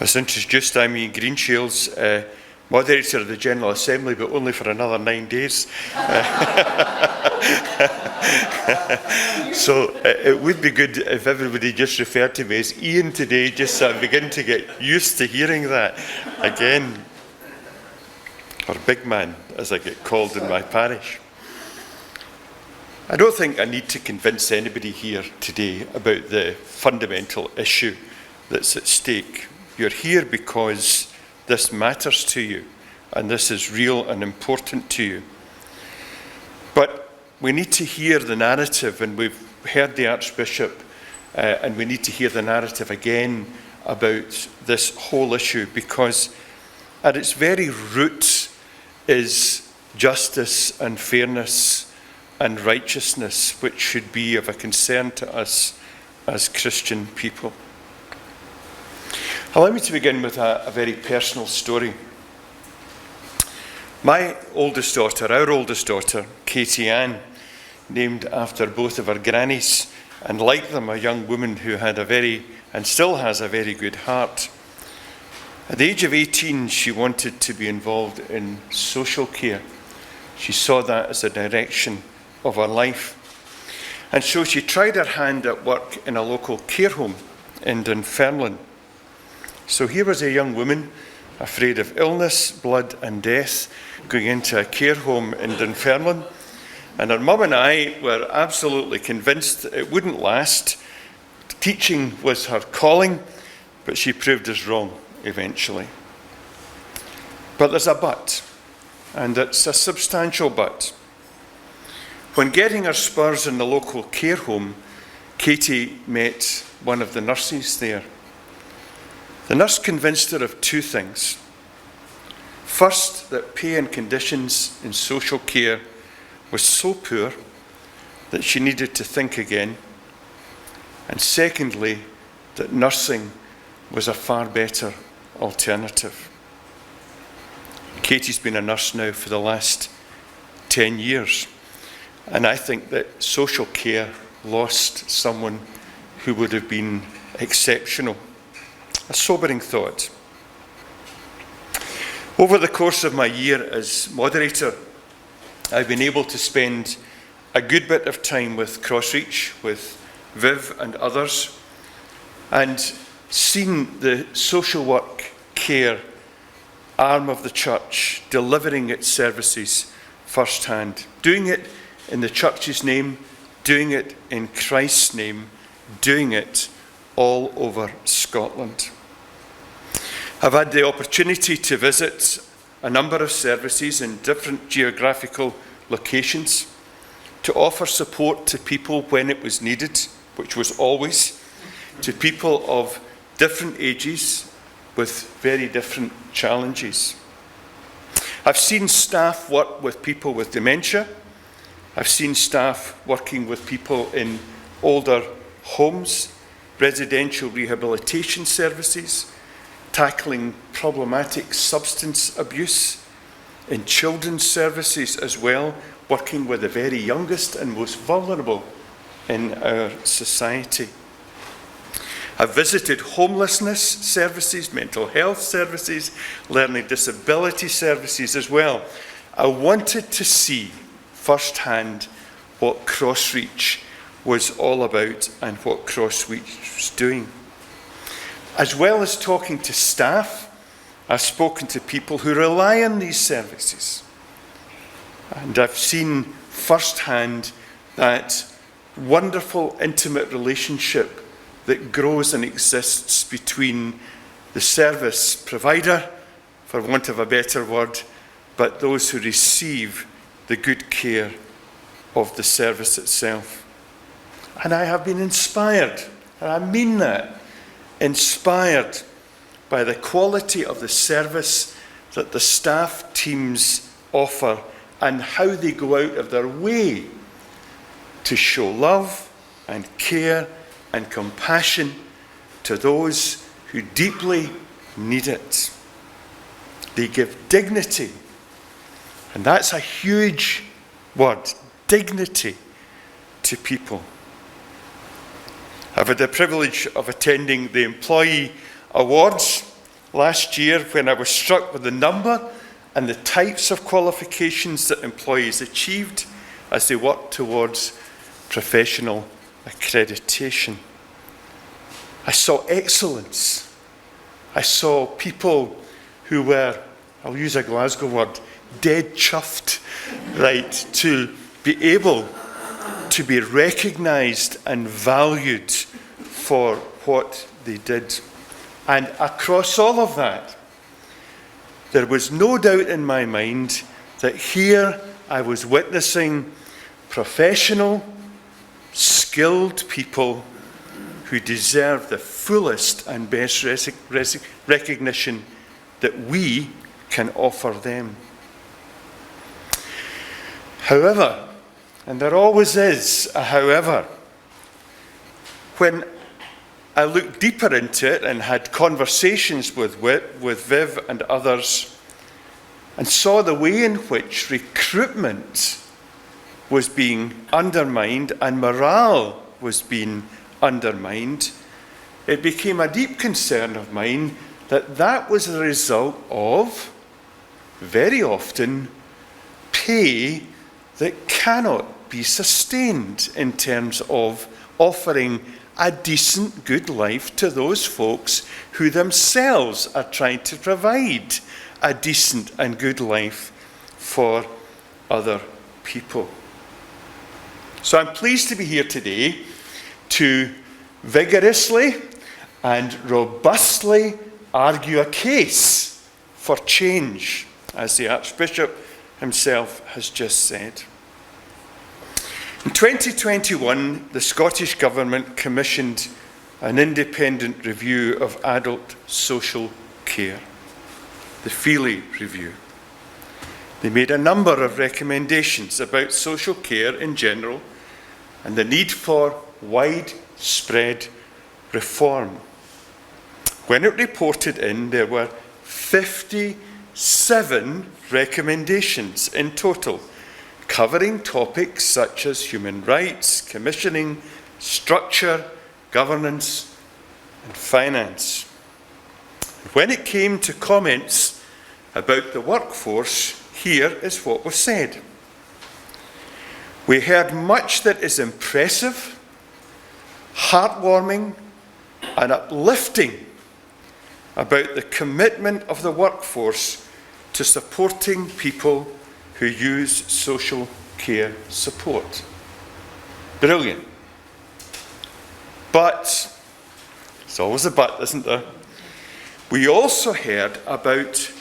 was introduced. I'm Iain Greenshields, Moderator of the General Assembly, but only for another 9 days. So it would be good if everybody just referred to me as Iain today, just so I begin to get used to hearing that again. Or big man, as I get called in my parish. I don't think I need to convince anybody here today about the fundamental issue that's at stake. You're here because this matters to you, and this is real and important to you. But we need to hear the narrative, and we've heard the Archbishop, and we need to hear the narrative again about this whole issue, because at its very root is justice and fairness and righteousness, which should be of a concern to us as Christian people. Allow me to begin with a very personal story. My oldest daughter, our oldest daughter, Katie Ann, named after both of our grannies, and like them, a young woman who had a very, and still has a very good heart. At the age of 18, she wanted to be involved in social care. She saw that as a direction of her life. And so she tried her hand at work in a local care home in Dunfermline. So here was a young woman afraid of illness, blood and death, going into a care home in Dunfermline. And her mum and I were absolutely convinced that it wouldn't last. Teaching was her calling, but she proved us wrong eventually. But there's a but, and it's a substantial but. When getting her spurs in the local care home, Katie met one of the nurses there. The nurse convinced her of two things. First, that pay and conditions in social care was so poor that she needed to think again. And secondly, that nursing was a far better alternative. Katie's been a nurse now for the last 10 years. And I think that social care lost someone who would have been exceptional. A sobering thought. Over the course of my year as moderator, I've been able to spend a good bit of time with CrossReach, with Viv and others, and seen the social work care arm of the church delivering its services firsthand, doing it in the church's name, doing it in Christ's name, doing it all over Scotland. I've had the opportunity to visit a number of services in different geographical locations to offer support to people when it was needed, which was always, to people of different ages with very different challenges. I've seen staff work with people with dementia. I've seen staff working with people in older homes, residential rehabilitation services, tackling problematic substance abuse, in children's services as well, working with the very youngest and most vulnerable in our society. I've visited homelessness services, mental health services, learning disability services as well. I wanted to see firsthand what CrossReach was all about and what CrossReach was doing. As well as talking to staff, I've spoken to people who rely on these services. And I've seen firsthand that wonderful, intimate relationship that grows and exists between the service provider, for want of a better word, but those who receive the good care of the service itself. And I have been inspired, and I mean that, inspired by the quality of the service that the staff teams offer and how they go out of their way to show love and care and compassion to those who deeply need it. They give dignity, and that's a huge word, dignity, to people. I've had the privilege of attending the Employee Awards last year when I was struck with the number and the types of qualifications that employees achieved as they worked towards professional accreditation. I saw excellence. I saw people who were, I'll use a Glasgow word, dead chuffed, right, to be able to be recognised and valued for what they did. And across all of that, there was no doubt in my mind that here I was witnessing professional, skilled people who deserve the fullest and best recognition that we can offer them. However, and there always is a however, when I looked deeper into it and had conversations with Viv and others and saw the way in which recruitment was being undermined and morale was being undermined, it became a deep concern of mine that that was the result of, very often, pay that cannot be sustained in terms of offering a decent, good life to those folks who themselves are trying to provide a decent and good life for other people. So I'm pleased to be here today to vigorously and robustly argue a case for change, as the Archbishop himself has just said. In 2021, the Scottish Government commissioned an independent review of adult social care, the Feely Review. They made a number of recommendations about social care in general and the need for widespread reform. When it reported in, there were 57 recommendations in total, covering topics such as human rights, commissioning, structure, governance, and finance. When it came to comments about the workforce, here is what was said. We heard much that is impressive, heartwarming, and uplifting about the commitment of the workforce to supporting people who use social care support. Brilliant. But, there's always a but, isn't there? We also heard about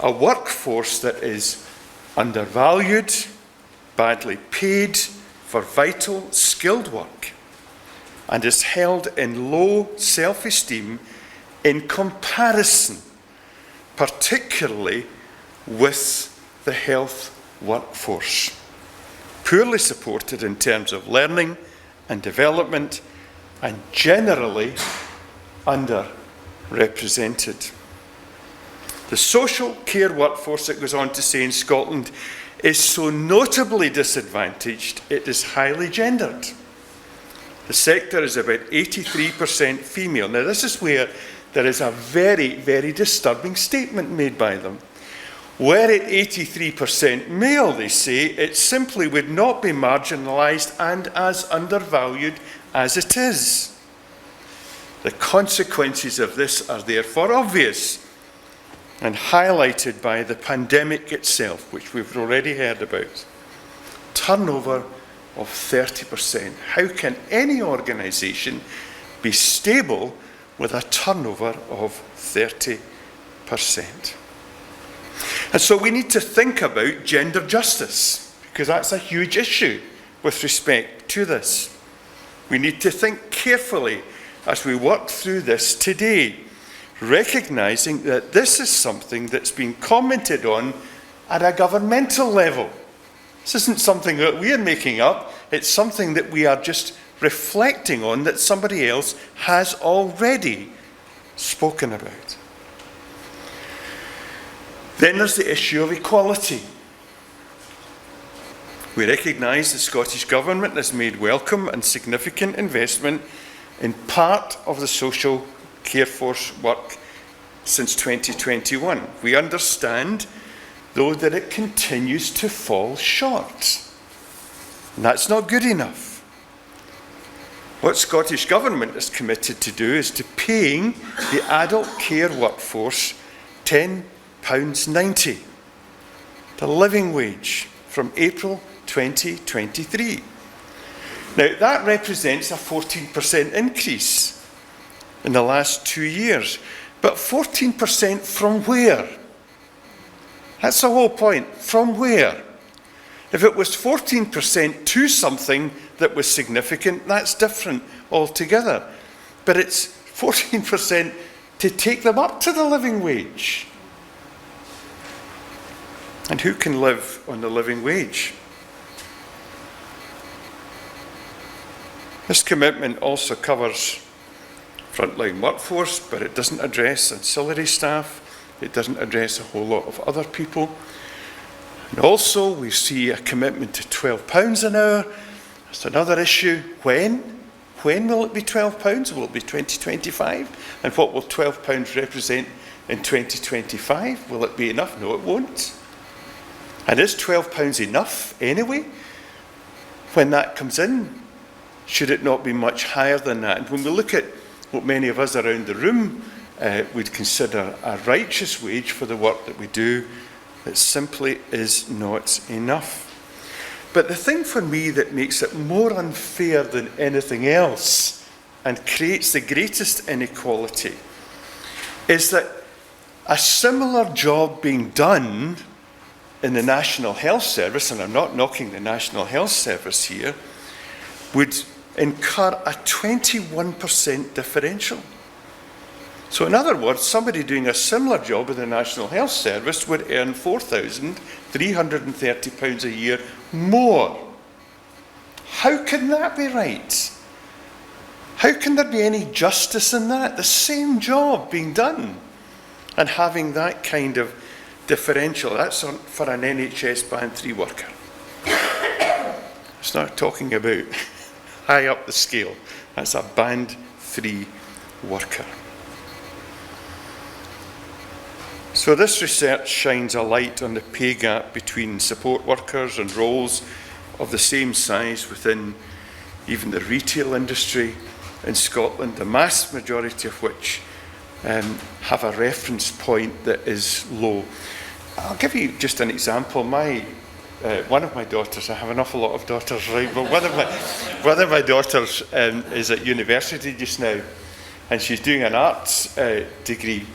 a workforce that is undervalued, badly paid for vital, skilled work, and is held in low self-esteem in comparison, particularly with the health workforce, poorly supported in terms of learning and development, and generally underrepresented. The social care workforce, it goes on to say in Scotland, is so notably disadvantaged it is highly gendered. The sector is about 83% female. Now this is where there is a very, very disturbing statement made by them. Were it 83% male, they say, it simply would not be marginalised and as undervalued as it is. The consequences of this are therefore obvious and highlighted by the pandemic itself, which we've already heard about. Turnover of 30%. How can any organisation be stable with a turnover of 30%? And so we need to think about gender justice, because that's a huge issue with respect to this. We need to think carefully as we work through this today, recognising that this is something that's been commented on at a governmental level. This isn't something that we are making up, it's something that we are just reflecting on that somebody else has already spoken about. Then there's the issue of equality. We recognise the Scottish Government has made welcome and significant investment in part of the social care force work since 2021. We understand, though, that it continues to fall short. And that's not good enough. What Scottish Government is committed to do is to paying the adult care workforce £10.90, the living wage, from April 2023. Now, that represents a 14% increase in the last 2 years. But 14% from where? That's the whole point. From where? If it was 14% to something that was significant, that's different altogether. But it's 14% to take them up to the living wage. And who can live on the living wage? This commitment also covers frontline workforce, but it doesn't address ancillary staff. It doesn't address a whole lot of other people. And also, we see a commitment to £12 an hour. That's another issue. When? When will it be £12? Will it be 2025? And what will £12 represent in 2025? Will it be enough? No, it won't. And is £12 enough anyway? When that comes in, should it not be much higher than that? And when we look at what many of us around the room would consider a righteous wage for the work that we do, it simply is not enough. But the thing for me that makes it more unfair than anything else and creates the greatest inequality is that a similar job being done in the National Health Service, and I'm not knocking the National Health Service here, would incur a 21% differential. So in other words, somebody doing a similar job in the National Health Service would earn £4,330 a year more. How can that be right? How can there be any justice in that? The same job being done and having that kind of differential. That's for an NHS Band 3 worker. It's not talking about high up the scale. That's a Band 3 worker. So this research shines a light on the pay gap between support workers and roles of the same size within even the retail industry in Scotland, the vast majority of which have a reference point that is low. I'll give you just an example. One of my daughters, I have an awful lot of daughters, right? But one of my daughters is at university just now, and she's doing an arts degree.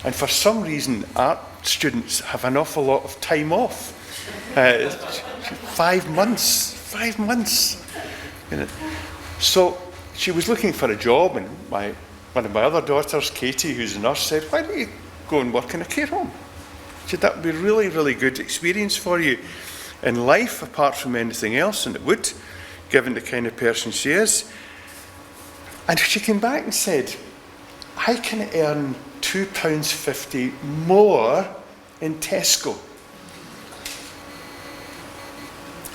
And for some reason, art students have an awful lot of time off. 5 months. You know. So she was looking for a job, and one of my other daughters, Katie, who's a nurse, said, "Why don't you go and work in a care home?" She said, "That would be a really, really good experience for you in life, apart from anything else," and it would, given the kind of person she is. And she came back and said, "I can earn £2.50 more in Tesco."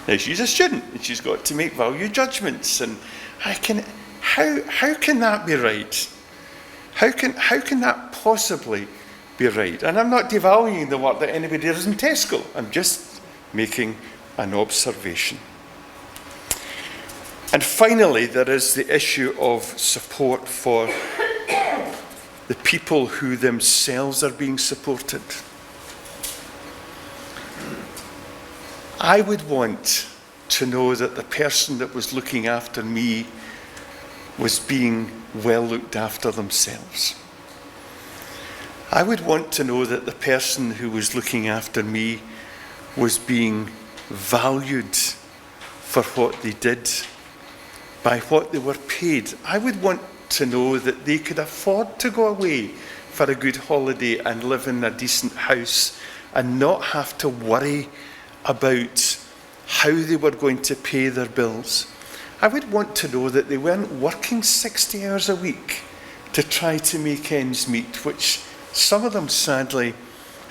Now she's a student and she's got to make value judgments, and how can that be right? How can that possibly be right? And I'm not devaluing the work that anybody does in Tesco. I'm just making an observation. And finally, there is the issue of support for the people who themselves are being supported. I would want to know that the person that was looking after me was being well looked after themselves. I would want to know that the person who was looking after me was being valued for what they did, by what they were paid. I would want to know that they could afford to go away for a good holiday and live in a decent house and not have to worry about how they were going to pay their bills. I would want to know that they weren't working 60 hours a week to try to make ends meet, which some of them sadly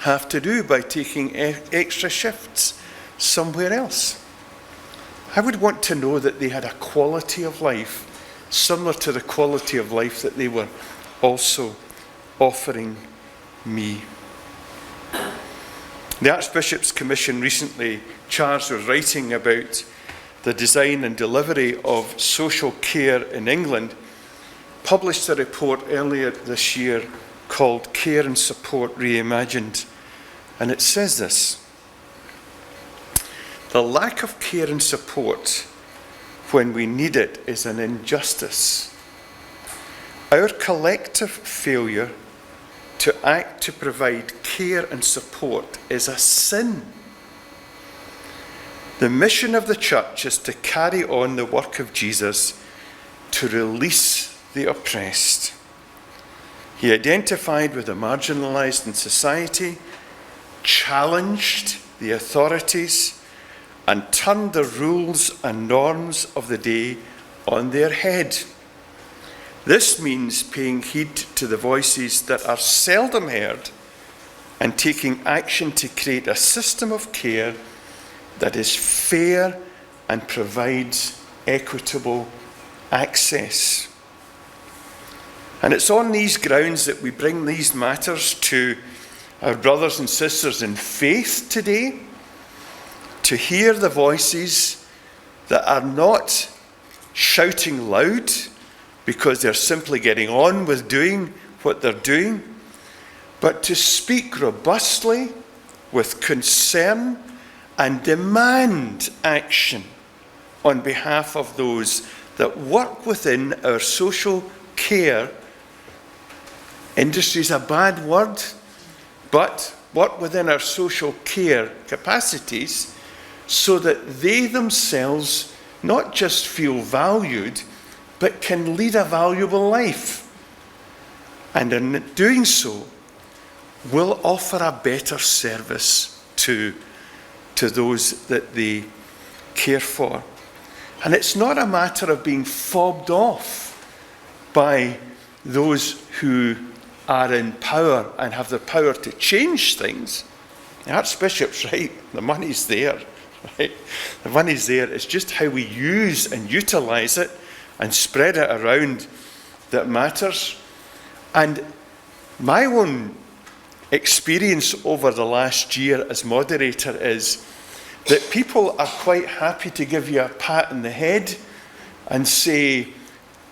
have to do by taking extra shifts somewhere else. I would want to know that they had a quality of life similar to the quality of life that they were also offering me. The Archbishop's Commission recently, charged with writing about the design and delivery of social care in England, published a report earlier this year called Care and Support Reimagined. And it says this: the lack of care and support when we need it is an injustice. Our collective failure to act to provide care and support is a sin. The mission of the church is to carry on the work of Jesus to release the oppressed. He identified with the marginalized in society, challenged the authorities, and turned the rules and norms of the day on their head. This means paying heed to the voices that are seldom heard and taking action to create a system of care that is fair and provides equitable access. And it's on these grounds that we bring these matters to our brothers and sisters in faith today, to hear the voices that are not shouting loud because they're simply getting on with doing what they're doing, but to speak robustly with concern and demand action on behalf of those that work within our social care. Industry is a bad word, but work within our social care capacities so that they themselves not just feel valued, but can lead a valuable life. And in doing so, will offer a better service to those that they care for. And it's not a matter of being fobbed off by those who are in power and have the power to change things. The Archbishop's right, the money's there. Right? The money's there. It's just how we use and utilise it and spread it around that matters. And my own experience over the last year as moderator is that people are quite happy to give you a pat on the head and say,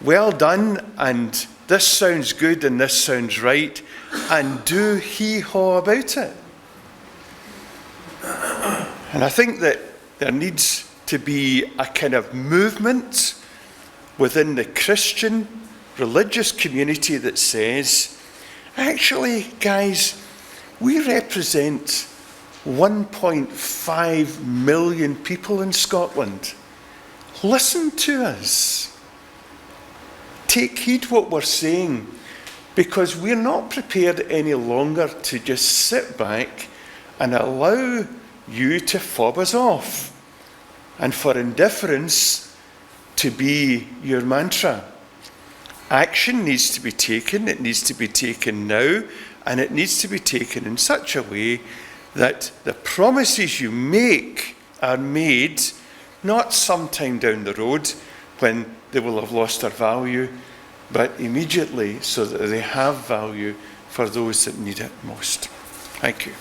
well done, and this sounds good and this sounds right, and do hee-haw about it. And I think that there needs to be a kind of movement within the Christian religious community that says, actually, guys, we represent 1.5 million people in Scotland. Listen to us. Take heed what we're saying, because we're not prepared any longer to just sit back and allow you to fob us off and for indifference to be your mantra. Action needs to be taken. It needs to be taken now, and it needs to be taken in such a way that the promises you make are made not sometime down the road when they will have lost their value, but immediately so that they have value for those that need it most. Thank you.